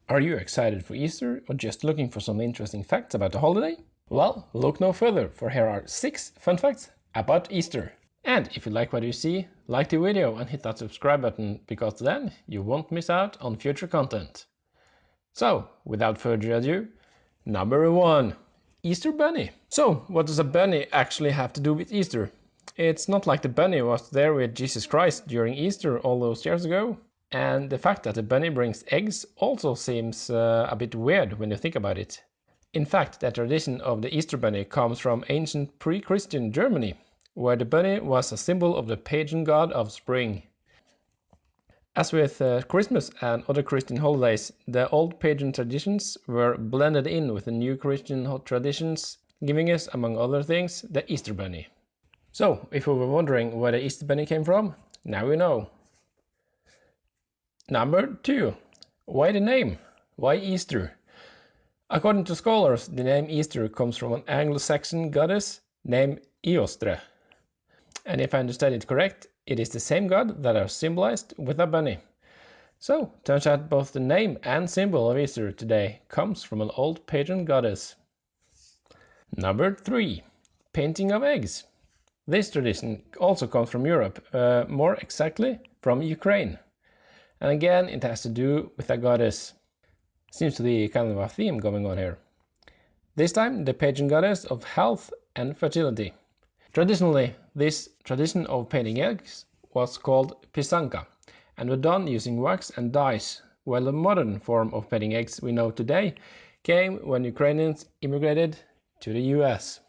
Are you excited for Easter or just looking for some interesting facts about the holiday? Well, look no further, for here are 6 fun facts about Easter. And if you like what you see, like the video and hit that subscribe button, because then you won't miss out on future content. So, without further ado, number 1. Easter Bunny. So, what does a bunny actually have to do with Easter? It's not like the bunny was there with Jesus Christ during Easter all those years ago. And the fact that the bunny brings eggs also seems a bit weird when you think about it. In fact, the tradition of the Easter bunny comes from ancient pre-Christian Germany, where the bunny was a symbol of the pagan god of spring. As with Christmas and other Christian holidays, the old pagan traditions were blended in with the new Christian traditions, giving us, among other things, the Easter bunny. So, if you were wondering where the Easter bunny came from, now you know. Number 2. Why the name? Why Easter? According to scholars, the name Easter comes from an Anglo-Saxon goddess named Eostre. And if I understand it correct, it is the same god that are symbolized with a bunny. So, turns out both the name and symbol of Easter today comes from an old pagan goddess. Number 3. Painting of eggs. This tradition also comes from Europe, more exactly from Ukraine. And again, it has to do with a goddess. Seems to be kind of a theme going on here. This time, the pagan goddess of health and fertility. Traditionally, this tradition of painting eggs was called pisanka, and were done using wax and dyes, while the modern form of painting eggs we know today came when Ukrainians immigrated to the US.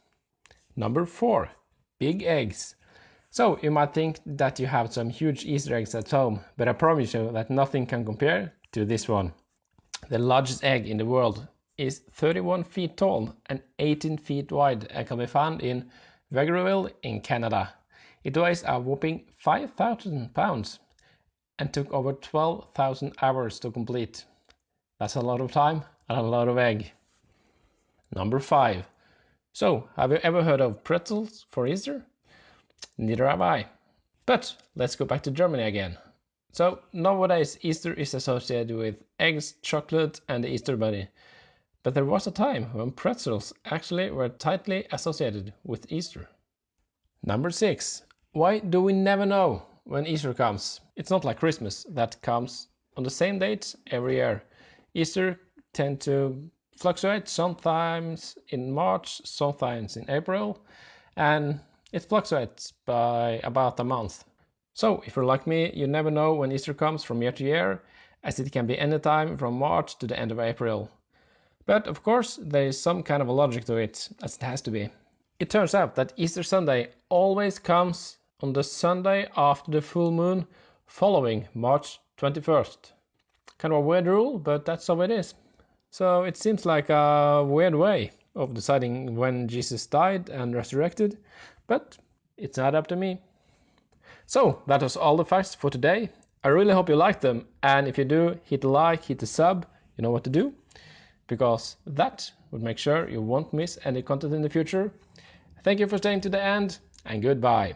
Number 4. Big eggs. So, you might think that you have some huge Easter eggs at home, but I promise you that nothing can compare to this one. The largest egg in the world is 31 feet tall and 18 feet wide and can be found in Vegreville in Canada. It weighs a whopping 5,000 pounds and took over 12,000 hours to complete. That's a lot of time and a lot of egg. Number 5. So, have you ever heard of pretzels for Easter? Neither have I. But let's go back to Germany again. So, nowadays Easter is associated with eggs, chocolate and the Easter bunny. But there was a time when pretzels actually were tightly associated with Easter. Number 6. Why do we never know when Easter comes? It's not like Christmas that comes on the same date every year. Easter tends to fluctuate, sometimes in March, sometimes in April, and it fluctuates by about a month. So, if you're like me, you never know when Easter comes from year to year, as it can be any time from March to the end of April. But of course, there is some kind of a logic to it, as it has to be. It turns out that Easter Sunday always comes on the Sunday after the full moon following March 21st. Kind of a weird rule, but that's how it is. So it seems like a weird way of deciding when Jesus died and resurrected, but it's not up to me. So that was all the facts for today. I really hope you liked them, and if you do, hit the like, hit the sub, you know what to do, because that would make sure you won't miss any content in the future. Thank you for staying to the end, and goodbye.